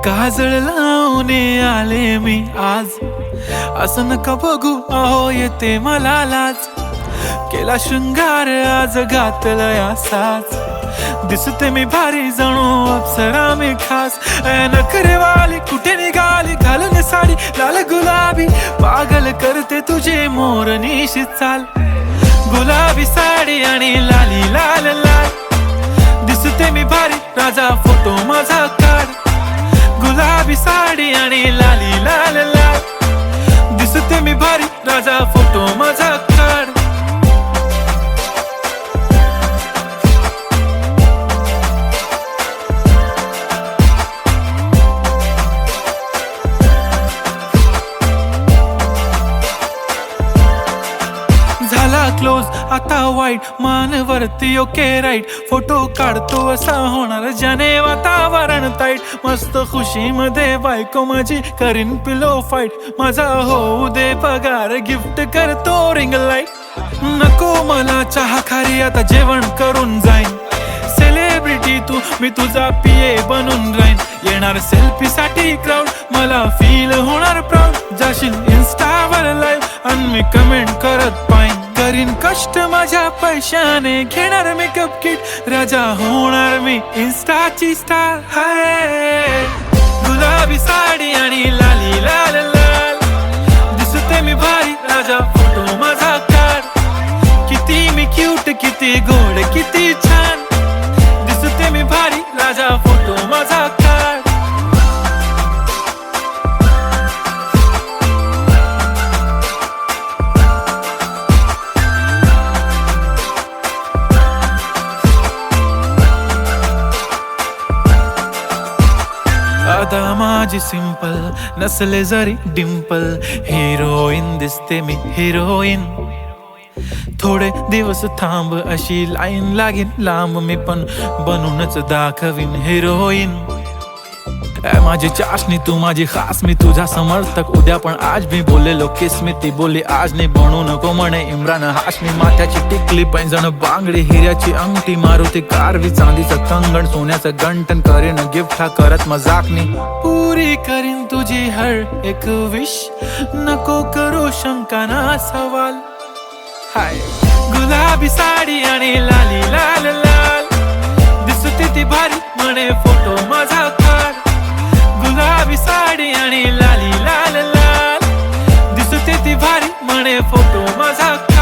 काजळ लावून आले मी आज, असं नका बघू अहो येते मला लाज. केला शृंगार आज घातला साज, दिसते मी भारी जणू अप्सरा मी खास. नखरेवाली कुठे निघाली घालून साडी लाल गुलाबी, पागल करते तुझे मोरनीशी चाल. गुलाबी साडी आणि लाली लाल लाल, दिसते मी भारी राजा फोटो माझा काढ. गुलाबी साडी आणि लाली लाल लाल, दिसते मी भारी राजा फोटो माझा काढ. झाला क्लोज आता वाईट, मान वरती ओके राईट. फोटो काढतो असा होणार ज्याने वातावरण ताईट. मस्त खुशी मध्ये बायको माझी करीन पिलो फाईट. माझा होऊ दे पगार गिफ्ट करतो रिंग लाईट. नको मला चहा खारी आता जेवण करून जाईन. सेलिब्रिटी तू मी तुझा पिये बनून राहीन. येणार सेल्फी साठी क्राऊड मला फील होणार प्राऊड. जाशील इन्स्टावर लाईव्ह आणि मी कमेंट करत पाईन. करीन कष्ट माझ्या पैशाने घेणार मेकअप किट. राजा होणार मी इन्स्टाची स्टार. हाय गुलाबी साडी आणि लाली लाल लाल, दिसते मी भारी राजा फोटो माझा काढ. किती मी क्यूट किती गोड किती छान, दिसते मी भारी राजा फोटो माझा काढ. आता माझी सिंपल नसले जरी डिंपल, हिरोईन दिसते मी हिरोईन. थोडे दिवस थांब अशी लाईन लागेल लांब, मी पण बनूनच दाखवीन हिरोईन. माझी चाशनी तू माझी खास, मी तुझा समर्थक उद्या पण आज मी बोललेलो किस मी. ती बोलली आज नाही बनू नको म्हणे इम्रान हाशमी. माथ्याची टिकली पैंजण बांगडी हिऱ्याची अंगठी, मारुती कारवी चांदीचं कंगण सोन्याचं गंटन. करीन गिफ्ट हा करत मजाकनी, पुरी करीन तुझी हर एक विश. नको करू शंका ना सवाल. हाय गुलाबी साडी आणि लाली लाल लाल, दिसते ती भारी म्हणे फोटो माझा काढ. गुलाबी साडी आणि लाली लाल लाल, दिसते ती भारी म्हणे फोटो माझा काढ.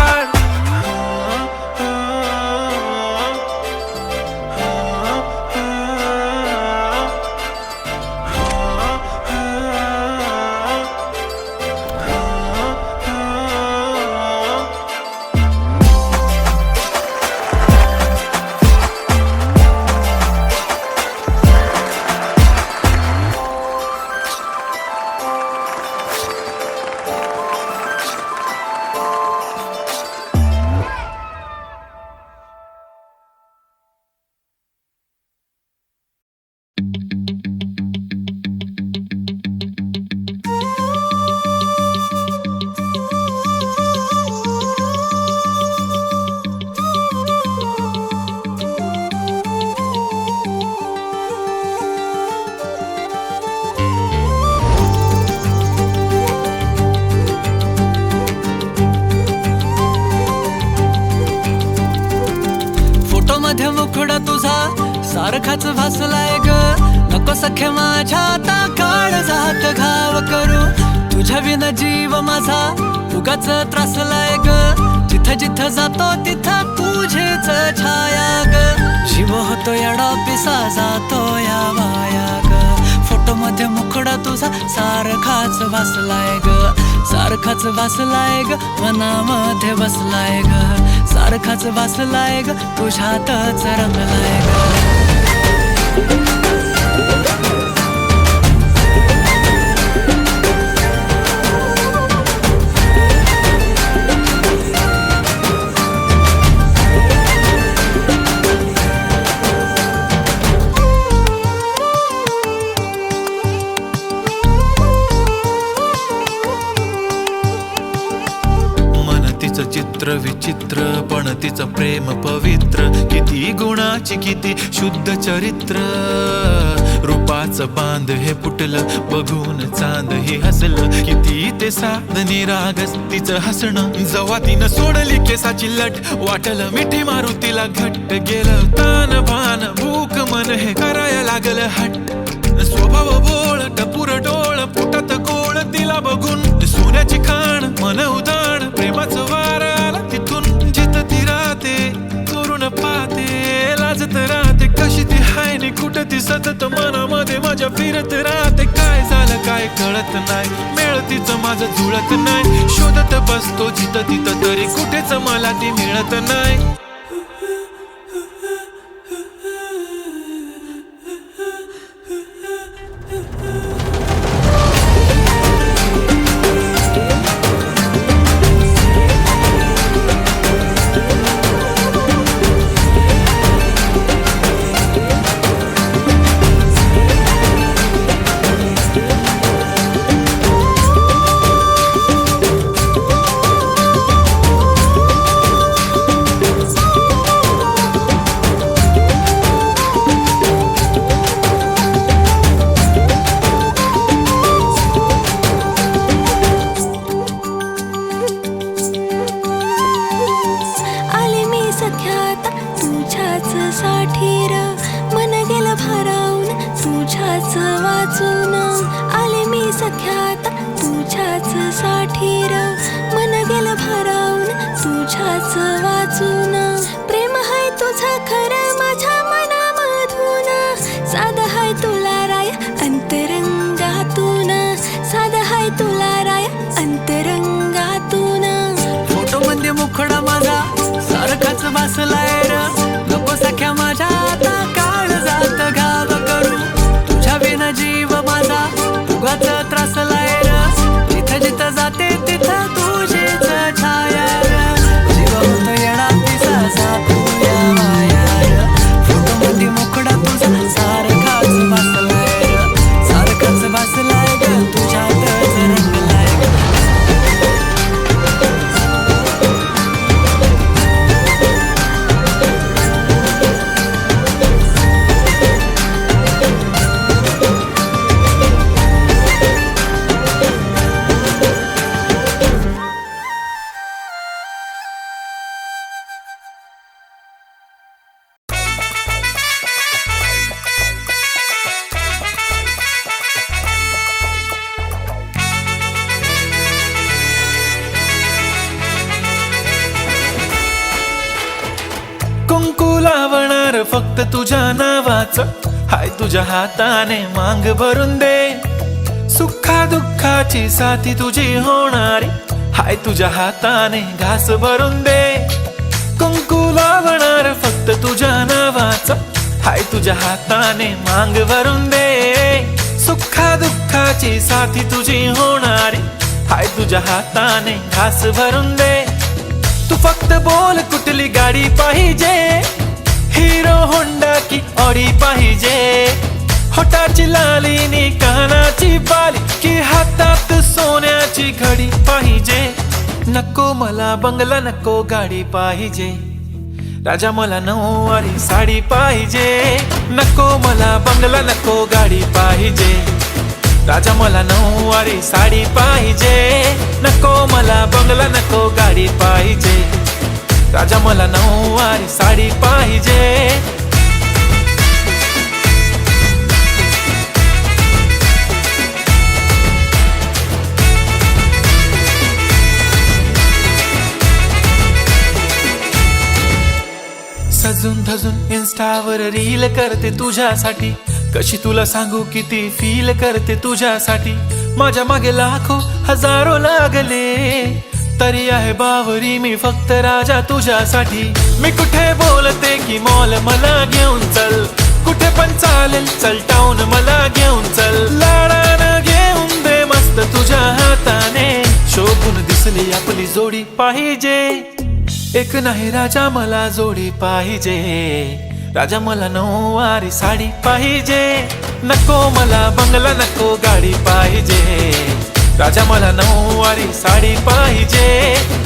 मुखडा तुझा सारखाच भासलाय ग. नको सख्य माझ्या आता काळ जात घाव करू. तुझ्या विना जीव माझा उगाच त्रासलाय ग. जिथं जिथं जातो तिथं तुझीच छाया ग. जीव होतो येडा पिसा जातो या वाया ग. फोटो मध्ये मुखडा तुझा सारखाच भासलाय ग. सारखाच भासलाय ग, मनामध्ये बसलाय ग. सारखाच भासलाय ग, तुझ्यातच रंगलाय ग. चित्र विचित्र पण तिचं प्रेम पवित्र. किती गुणाची किती शुद्ध चरित्र, रूपाचं बांध हे फुटलं, बघून चांद हे हसलं. किती ते साधनी रागस तिचं हसणं, जवा तिनं सोडली केसाची लट, वाटलं मिठी मारू तिला घट्ट. गेलं तान भान भूक मन हे करायला लागलं हट्ट. स्वभाव बोळ टपूर डोळ पोटात गोळ, तिला बघून सोन्याची खाण मन उदाण. प्रेमाचं वार आला तिथून, जिथं ती राहते करून पाहते, लाजत राहते कशी ती हाय नि कुठं ती सतत मनामध्ये माझ्या फिरत राहते. काय झालं काय कळत नाही, मेळ तिचं माझं जुळत नाही. शोधत बसतो जिथं तिथं तरी कुठेच मला ती मिळत नाही. प्रेम हाय तुझं खरं माझ्या मनामधून, साधं हाय तुला राय अंतरंगातून, साधं हाय तुला राय अंतरंगातून. फोटो मध्ये मुखडा माझा सारखाच भासलाय र, नको सख्या माझ्या आता काळ जात घाव करू. तुझ्या विना जीव माझा उगाच त्रासलाय र, जिथं जिथं जाते तिथं तुझीच छाया र. जीव होत येणार तिचा जातूया माया र, फोटो मध्ये मुखडा तुझा सारखाच भासलाय र, सारखाच भासलाय ग तुझ्यातच रंगलाय ग. कुंकू लावणार फक्त तुझ्या नावाचं, हाय तुझ्या हाताने मांग भरून दे. सुखा दुःखाची साथी तुझी होणारी, हाय तुझ्या हाताने घास भरून दे. कुंकू लावणार फक्त तुझ्या नावाचं, हाय तुझ्या हाताने मांग भरून दे. सुखा दुःखाची साथी तुझी होणारी, हाय तुझ्या हाताने घास भरून दे. तू फक्त बोल कुठली गाडी पाहिजे, हिरो होंडा की ऑडी पाहिजे. होटाची लाली नी कानाची बाली, की हातात सोन्याची घडी पाहिजे. नको मला बंगला नको गाडी पाहिजे, राजा मला नऊवारी साडी पाहिजे. नको मला बंगला नको गाडी पाहिजे, राजा मला नऊवारी साडी पाहिजे. नको मला बंगला नको गाडी पाहिजे, राजा मला नऊवारी साडी पाहिजे. सजून धजून इन्स्टावर रील करते तुझ्यासाठी, कशी तुला सांगू किती फील करते तुझ्यासाठी. माझ्या मागे लाखो हजारो लागले, तरी आहे बावरी मी फक्त राजा तुझ्यासाठी. मी कुठे बोलते की मॉल मला घेऊन चल, कुठे पण चालेल चल टाऊन मला घेऊन चल. लाडानं घेऊन दे मस्त तुझ्या हाताने, शोभून दिसली आपली जोडी पाहिजे. एक नाही राजा मला जोडी पाहिजे, राजा मला नऊवारी साडी पाहिजे. नको मला बंगला नको गाडी पाहिजे, राजा मला नऊवारी साडी पाहिजे.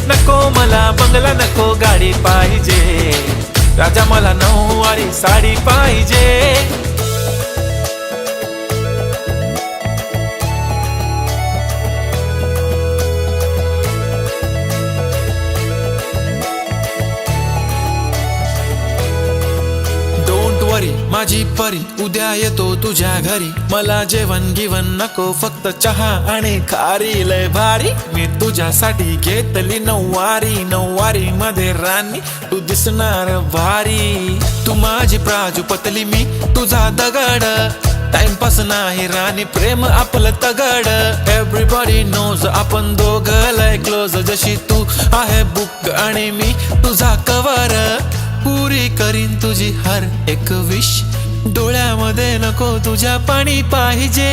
नको मला बंगला नको गाडी पाहिजे, राजा मला नऊवारी साडी पाहिजे. माझी परी उद्या येतो तुझ्या घरी. मला जेवण गिवण नको, फक्त चहा आणि खारी. लय भारी मी तुझ्यासाठी घेतली नऊवारी. नऊवारी मध्ये राणी तू दिसणार भारी. तू माझी प्राजूपतली, मी तुझा दगड. टाइमपास नाही राणी, प्रेम आपलं तगड. एव्हरीबॉडी नोज आपण दोघं लय क्लोज. जशी तू आहे बुक आणि मी तुझा कवर. पुरी करीन तुझी हर एक विश. डोळ्यामध्ये नको तुझ्या पाणी पाहिजे.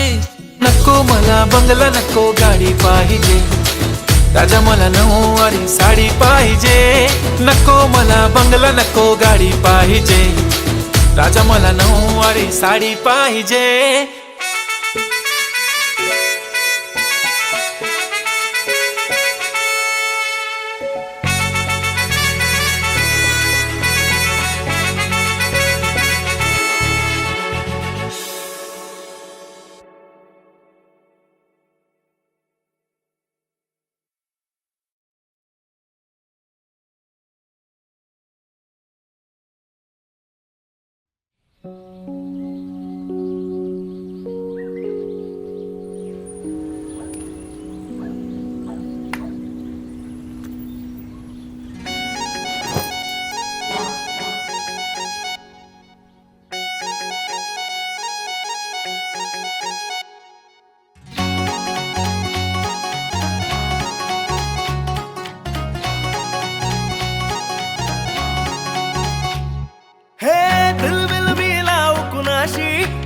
नको मला बंगला, नको गाडी पाहिजे. राजा मला नऊवारी साडी पाहिजे. नको मला बंगला, नको गाडी पाहिजे. राजा मला नऊवारी साडी पाहिजे.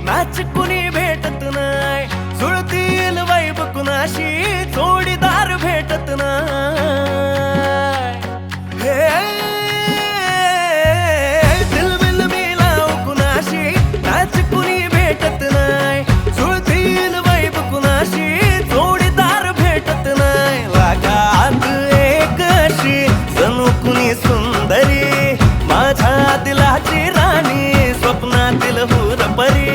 नाच कुणी भेटत नाय, जुळतील वाईब कुणाशी जोडीदार भेटत नाय. हे दिलबिल मिलाव कुणाशी नाच कुणी भेटत नाय, जुळतील वाईब कुणाशी जोडीदार भेटत नाय. वागात एक अशी जणू कुणी सुंदरी, माझ्या दिलाची राणी, स्वप्नातील हुरपरी.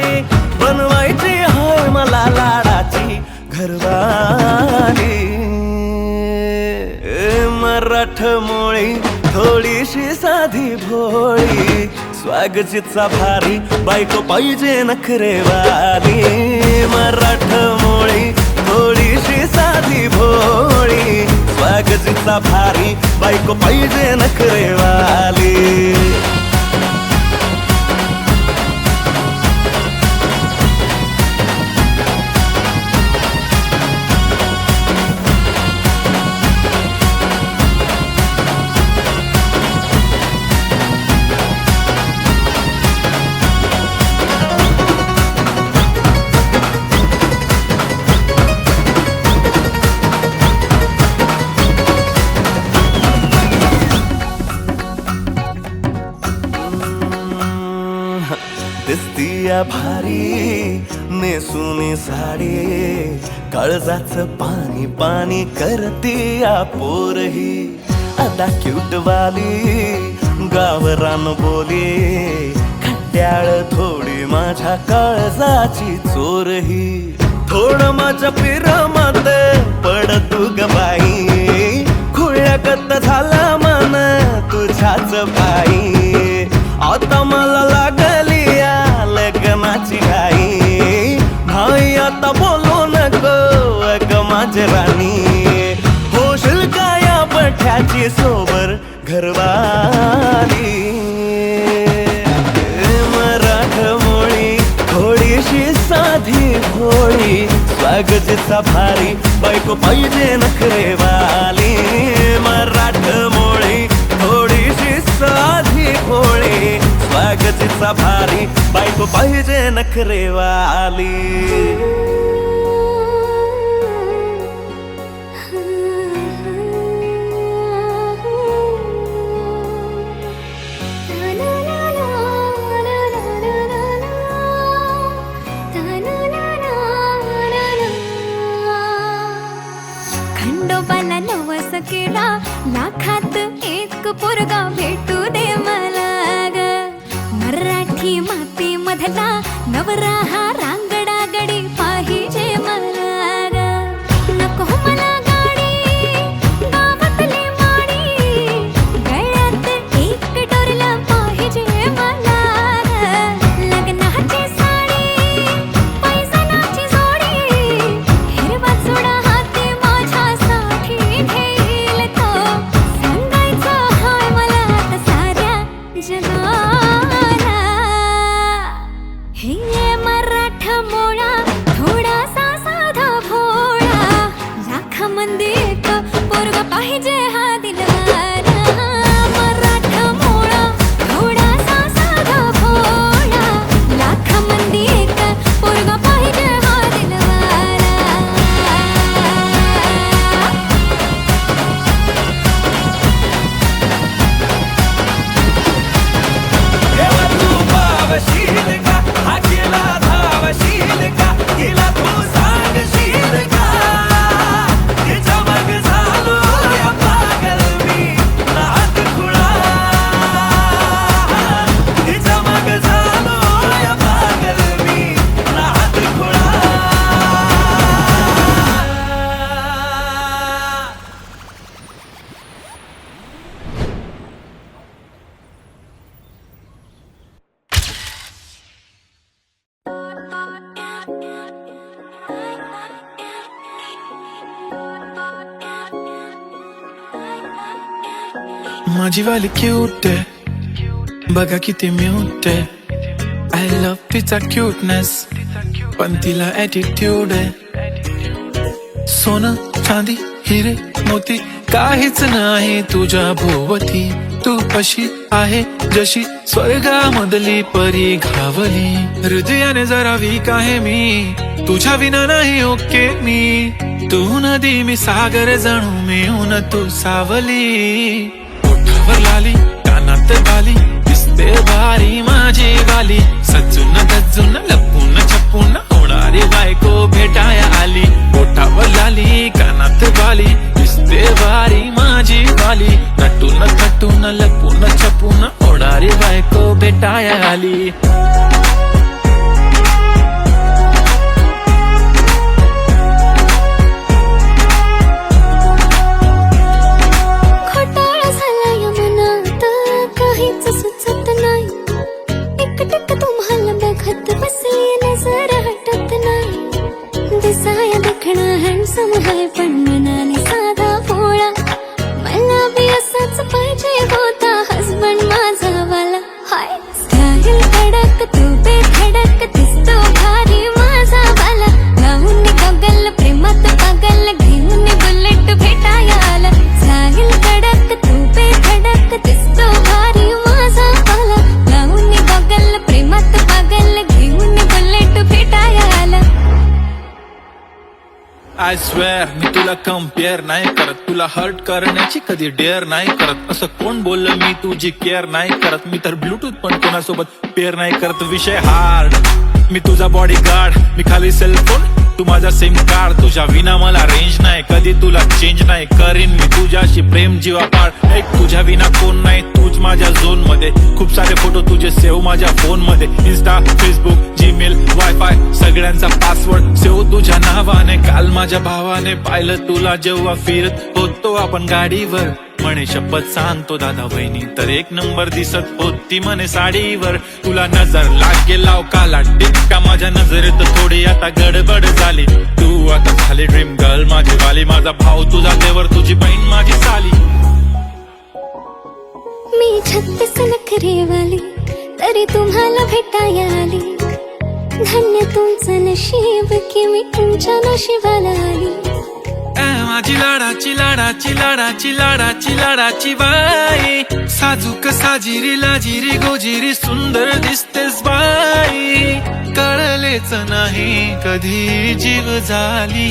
बनवायची हाय मला लाडाची घरवाली. मराठमोळी थोडीशी साधी भोळी, स्वागतीचा भारी बायको पाहिजे नखरेवाली. मराठमोळी थोडीशी साधी भोळी, स्वागतीचा भारी बायको पाहिजे नखरेवाली. दिसतीया भारी नेसुनी साडी, काळजाचं पाणी पाणी करतीया पोरही. आता क्यूटवाली गावरान बोली, खट्याळ थोडी माझ्या काळजाची चोरही. थोडं माझ्या पिरामात पड तू ग बाई, खुळ्यागत झाला मन तुझ्याच बाई. आता मला लागली लग्नाची घाई, भाई आता बोलू नको अग माझी राणी. होशील का या पठ्याची सोबर घरवाली. मराठमोळी थोडीशी साधी भोळी, स्वागतीचा भारी बायको पाहिजे नखरेवाली. मराठमोळी थोडीशी साधी भोळी, स्वागतीचा भारी बायको पाहिजे नखरेवाली. खंडोबाला नवस केला, लाखात एक पोरगा भेटू दे मला ग. मराठी माती मधला नवरा हा रांगडा गडी पाहिजे मला ग. नको मला गाडी गावातली माडी, गळ्यात एक डोरला पाहिजे मला ग. लग्न मोळा थोडासा साधा भोळा लाखामध्ये एक पोरगा पाहिजे हा दिलवाला मराठा मोळा थोडासा साधा भोळा लाखामध्ये एक पोरगा पाहिजे हा दिलवाला तेव्हा तू पावशील का हा केला धावशील का तिला तू सांगशील का तिच्या मग झालो या पागल मी नाद खुळा तिच्या मग झालो या पागल मी नाद खुळा माझी वाली क्यूट आहे बघा किती म्यूट आहे आय लव्ह तिचा क्यूटनेस पण तिला ॲटिट्यूड आहे सोनं चांदी हिरे मोती काहीच नाही तुझ्या भोवती तू अशी आहे जशी स्वर्गामधली परी घावली हृदयाने जरा वीक आहे मी तुझ्या विना नाही ओके मी तू नदी मी सागर जणू मिळून तू सावली ओठावर लाली कानात बाली दिसते भारी माझी वाली सजून गजून लपून छपून होणारी बायको भेटाया आली ओठावर लाली कानात बाली दिसते भारी माझी वाली नटून थटून लपून छपून होणारी बायको भेटाया आली खोटाळा झाला या मनात काहीच सुचत नाही एकटक तुम्हाला बघत बसली नजर हटत नाही दिसाया देखणं हँडसम आहे पण मनाने साधा भोळा मला बी असाच पाहिजे होता हसबंड माझा वाला हाय स्टाईल कडक तू बेधडक दिसतो भारी माझा वाला लावून गगल प्रेमात पागल घेऊन बुलेट भेटाया आला स्टाईल कडक तू बेधडक दिसतो भारी माझा वाला लावून गगल प्रेमात पागल घेऊन बुलेट भेटाया आला आय स्वेअर मी तुला कम्पेअर नाही करत तुला हर्ट करण्याची कधी डेअर नाही करत असं कोण बोललं मी तुझी केअर नाही करत मी तर ब्लूटूथ पण कोणासोबत पेअर नाही करत विषय हार्ड मी तुझा बॉडी गार्ड मी खाली सेलफोन तू माझा सिम कार्ड तुझ्या विना मला रेंज नाही कधी तुला चेंज नाही करीन मी तुझ्याशी प्रेम जीवापाड एक तुझ्या विना कोण नाही तूच माझ्या झोन मध्ये खूप सारे फोटो तुझे सेव्ह माझ्या फोन मध्ये इन्स्टा फेसबुक जीमेल वायफाय सगळ्यांचा पासवर्ड सेव्ह तुझ्या नावाने काल माझ्या भावाने पाहिलं तुला जेव्हा फिरत होतो आपण गाडीवर म्हणे शपथ सांगतो दादा बहिणी तर एक नंबर दिसत होती म्हणे साडीवर तुला नजर लागेल लाव काला टिक्का माझ्या नजरेत थोडी आता गडबड झाली तू आता झाली ड्रीम गर्ल माझी वाली माझा भाऊ तुझा देवर तुझी बहीण माझी साली मी 36 नखरेवाली तरी तुम्हाला भेटाया आली धन्य तुमचं नशीब की मी तुमच्या नशिबाला आली माझी लाडाची लाडाची लाडाची लाडाची लाडाची बाई साजूक साजिरी लाजिरी गोजिरी सुंदर दिसतेस बाई कळलेच नाही कधी जीव झाली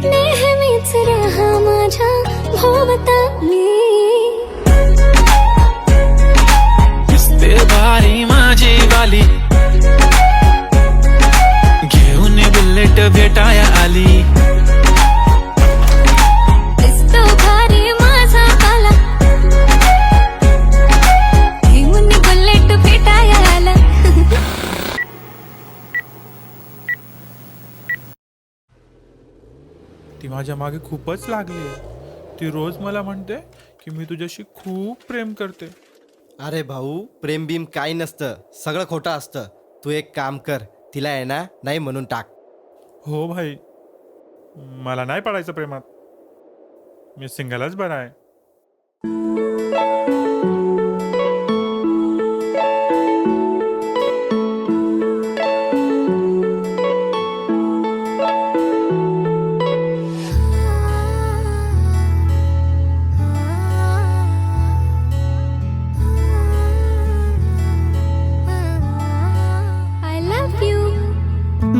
नेहमीच राहा माझ्या भोवताली दिसते भारी माझी वाली घेऊन बुलेट भेटाया आली दिसतो भारी माझा आला घेऊन बुलेट भेटाया आला ती माझ्या मागे खूपच लागली ती रोज मला म्हणते की मी तुझ्याशी खूप प्रेम करते अरे भाऊ प्रेम बीम काही नसतं सगळं खोटं असतं तू एक काम कर तिला आहे ना नाही म्हणून टाक हो भाई मला नाही पडायचं प्रेमात मी सिंगलच बरा आहे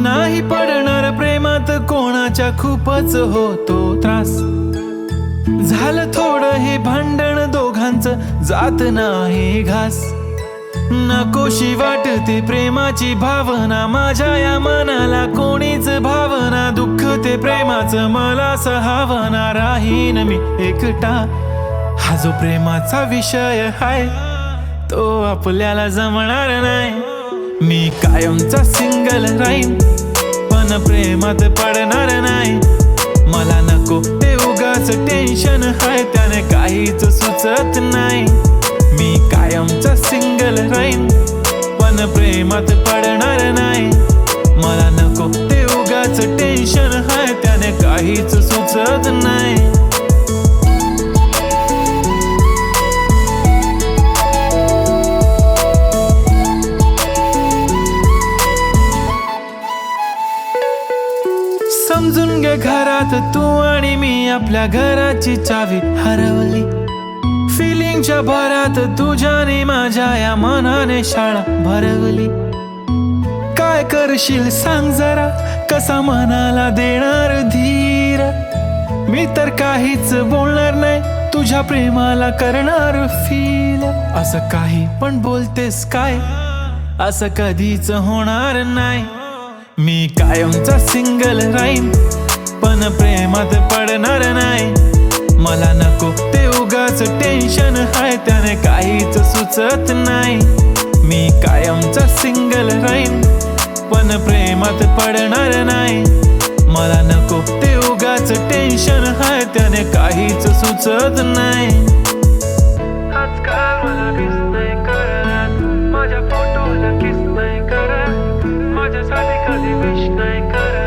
नाही पडणार प्रेमात कोणाच्या खूपच होतो त्रास. झालं थोडं हे भांडण दोघांचं जात नाही घास. नकोशी वाटते प्रेमाची भावना माझ्या या मनाला कोणीच भावना. दुःख ते प्रेमाचं मला सहावना राहीन मी एकटा. हा जो प्रेमाचा विषय हाय तो आपल्याला जमणार नाही. मी कायमचा सिंगल राहीन पण प्रेमात पडणार नाही. मला नको ते उगाच टेन्शन हाय त्याने काहीच सुचत नाही. मी कायमचा सिंगल राहीन पण प्रेमात पडणार नाही. मला नको ते उगाच टेन्शन हाय त्याने काहीच सुचत नाही. समजून घे घरात तू आणि मी आपल्या घराची चावी हरवली. फिलिंगच्या भरात तुझ्याने माझ्या या मनाने शाळा भरवली. काय करशील सांग जरा कसा मनाला देणार धीर. मी तर काहीच बोलणार नाही तुझ्या प्रेमाला करणार फील. असं काही पण बोलतेस काय असं कधीच होणार नाही. मी कायमचा सिंगल राहीन पण प्रेमात पडणार नाही. मला नको ते उगाच टेन्शन हाय त्याने काहीच सुचत नाही. मी कायमचा सिंगल राहीन पण प्रेमात पडणार नाही. मला नको ते उगाच टेन्शन हाय त्याने काहीच सुचत नाही. आजकाल मला मिस नाही करत माझ्या फोटोला किस नाही करत. माझ्यासाठी कधी विश नाही करत.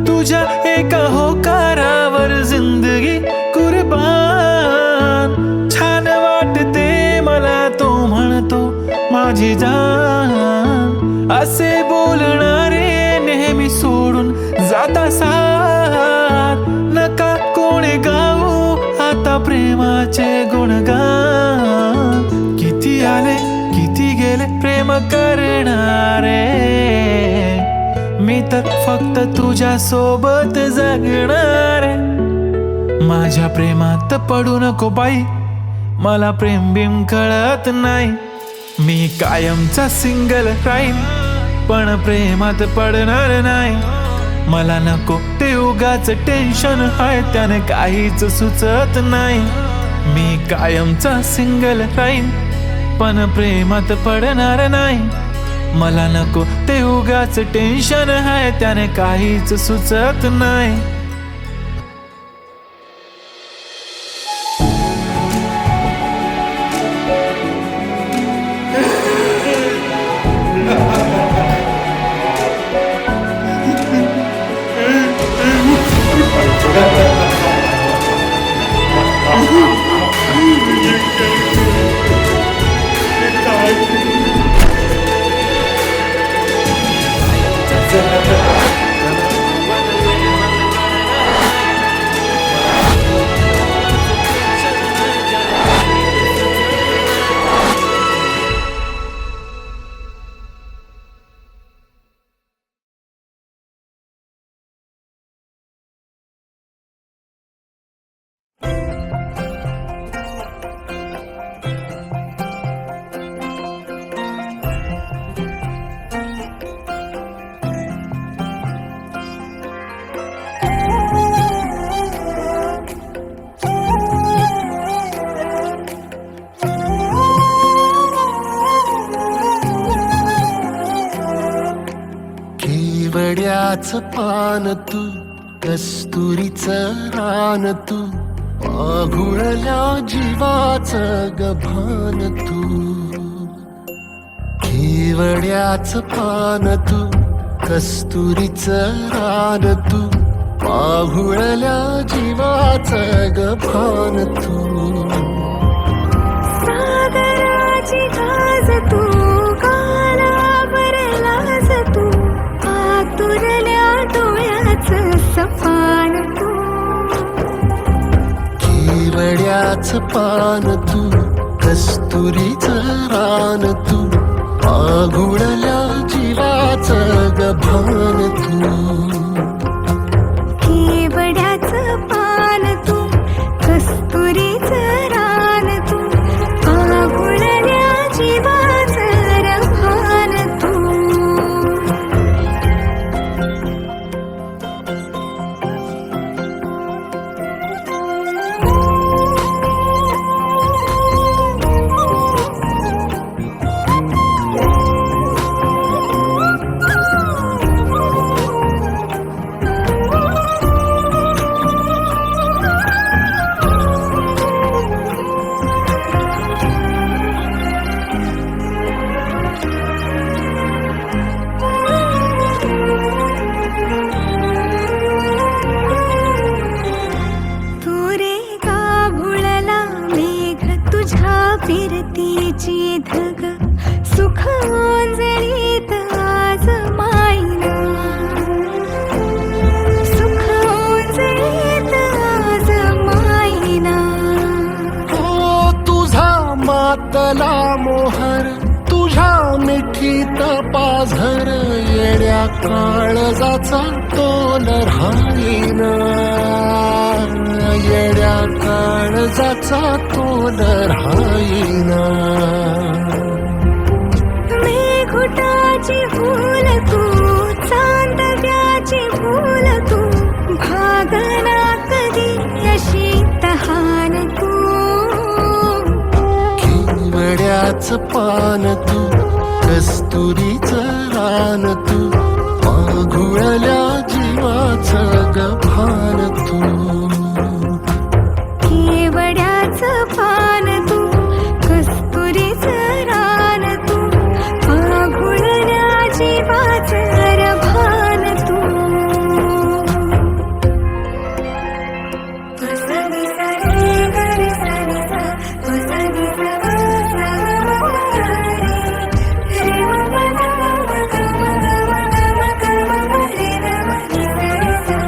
तुझ्या एका होकारावर जिंदगी कुर्बान. छान वाटते मला तो म्हणतो माझी जान. असे बोलणारे नेहमी सोडून जाता साथ. नका कोणी गाऊ आता प्रेमाचे गुणगान. किती आले किती गेले प्रेम करणारे. मी तर फक्त तुझ्या सोबत जगणार. माझ्या प्रेमात पडू नको बाई मला प्रेम बिम कळत नाही. मी कायमचा सिंगल राहीन पण प्रेमात पडणार नाही. मला नको ते उगाच टेन्शन हाय त्याने काहीच सुचत नाही. मी कायमचा सिंगल राहीन पण प्रेमात पडणार नाही. मला नको ते उगाच टेन्शन हाय त्याने काहीच सुचत नाही. केवड्याचं पान तू कस्तुरीचं रान तू आघुळल्या जीवाचं गभान तू. केवड्याचं पान तू कस्तुरीचं रान तू आघुळल्या जीवाचं गभान तू. सागराची गाज तू गालावर लाज तू आतुरल्या डोळ्याचं सपान तू. केवड्याचं पान तू कस्तुरीचं रान तू आघुळल्या भान तू केवड्याचं पान तू कस्तुरीचं रान तू आगुळल्या जीवाचं रभान तू तू रे गाभुळला मेघ तुझ्या फिरतीची धग सुख ओंजळीत आज मायना सुख ओंजळीत आज मायना ओ तुझा मातला मोहर तुझ्या मिठीत पाझर येड्या काळजाचा तोल राहीना येड्या काळजाचा तोल राहीना मेघुटाची फूल तू चांदव्याची फूल तू भागना कधी अशी तहान तू केवड्याचं पान तू कस्तुरीचं रान तू माघुळल्या जीवाचं गभान तू केवड्याचं पान तू कस्तुरीचं रान तू आगुळल्या जीवाचं रभान तू वसनी सरे गरे सरे सा वसनी सवा रे रे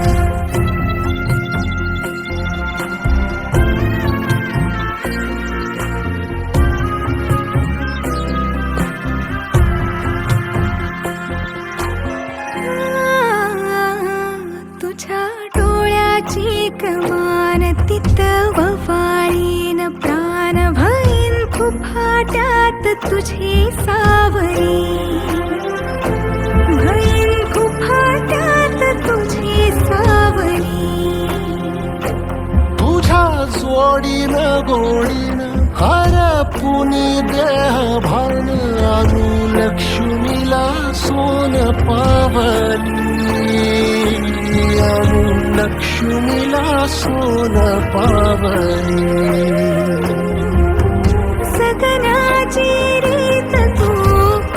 तुझ्या डोळ्याची कमान तिथं ववाळीन प्राण भईन फुफाट्यात तुझी सावरी भईन फुफाट्यात तुझी सावरी तुझ्या जोडीनं गोडीनं हरपुनी देह भान आणू लक्ष्मीला सोन पावली आणू लक्ष्मीला सोन पावली सगनाची रीत तू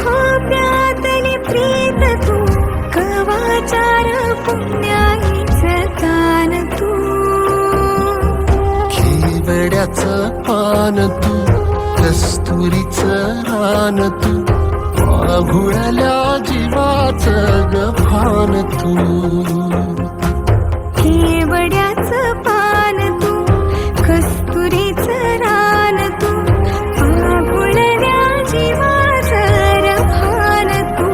खोप्यातली प्रीत तू कवाचार पुण्याईचं कान तू केवड्याचं पान तू कस्तुरीचं रान तू माघुळल्या जीवाचं गभान तू केवड्याचं पान तू कस्तुरीचं रान तू आगुळल्या जीवाचं रभान तू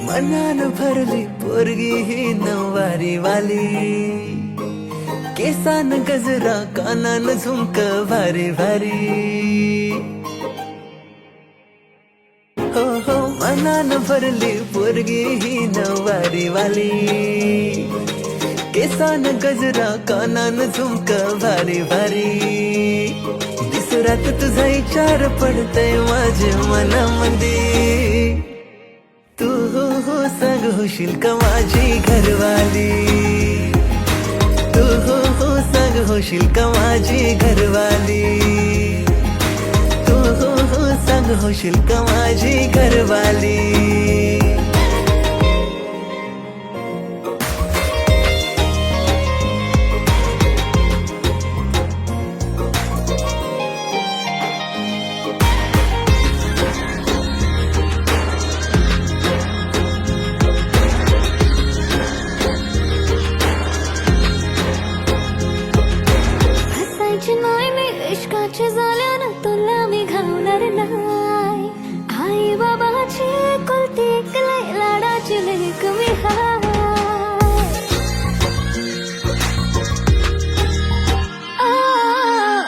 मनान भरली पोरगी ही नवारी वाली केसान गजरा कानान झुमक भारी भारी हो हो मनान भरली पोरगी ही नवारी वाली केसान गजरा कानान झुमक भारी भारी दिसरात तुझा विचार पडतय माझ्या मनामध्ये तू हो सांग होशील का माझी घरवाली तू होशील का माझी घरवाली तू हो सांग होशील का माझी घरवाली हसायची नाही मी इश्काच्या झाल्यानं तुला मी घावणार नाही आई बाबाची एकुलती एक लय लाडाची लेक मी हाय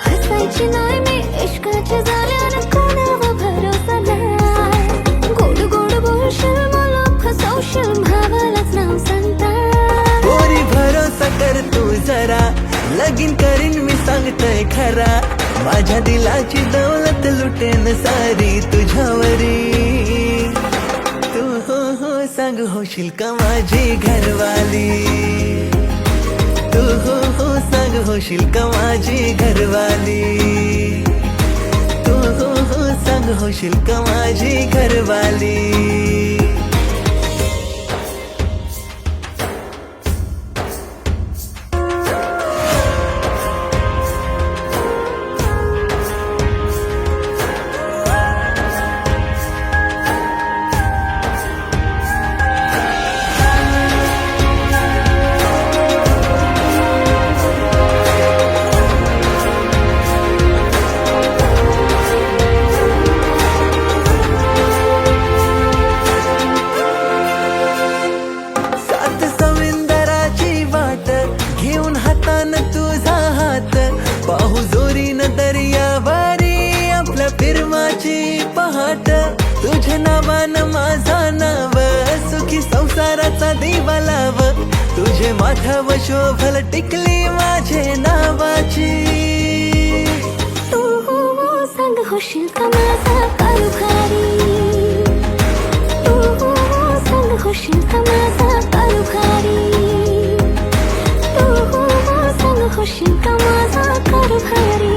हसायची नाही मी इश्काच्या झाल्यानं कोणावर भरोसा नाही गोड गोड बोलशील मला फसवशील भावालाच नाव सांगता पोरी भरोसा कर तू जरा लगीन करीन मी सांगतोय खरा माझ्या दिलाची दौलत लुटेन सारी तुझ्यावरी तू हो सांग होशील का माझी घरवाली तू हो सांग होशील का माझी घरवाली तू हो सांग होशील का माझी घरवाली सात समुंदराची वाट घेऊन हातान तुझा हात पाहू जोरीन दर्यावारी आपल्या फिरमाची पहाट तुझ्या नावानं माझा नाव सुखी संसाराचा दिवा लाव तुझे माथाव शोभल टिकली माझे नावाची तू सांग होशील का माझा कारभारी तू सांग होशील का माझा कारभारी तू सांग होशील का माझा कारभारी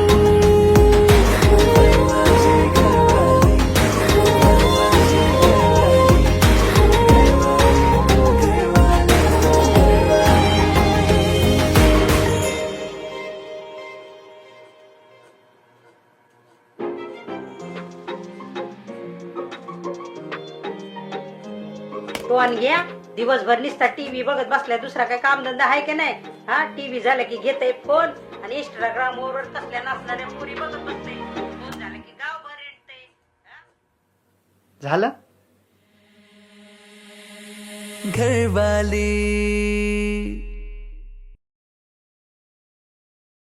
तो आणि घ्या दिवसभर नुसता टीव्ही बघत बसलाय दुसरा काय कामधंदा आहे की नाही हा टीव्ही झाला की घेतय फोन आणि इंस्टाग्राम वर कसल्या नसणाऱ्या पुरी बघत बसते फोन झाला की गावभर येतय झालं घरवाली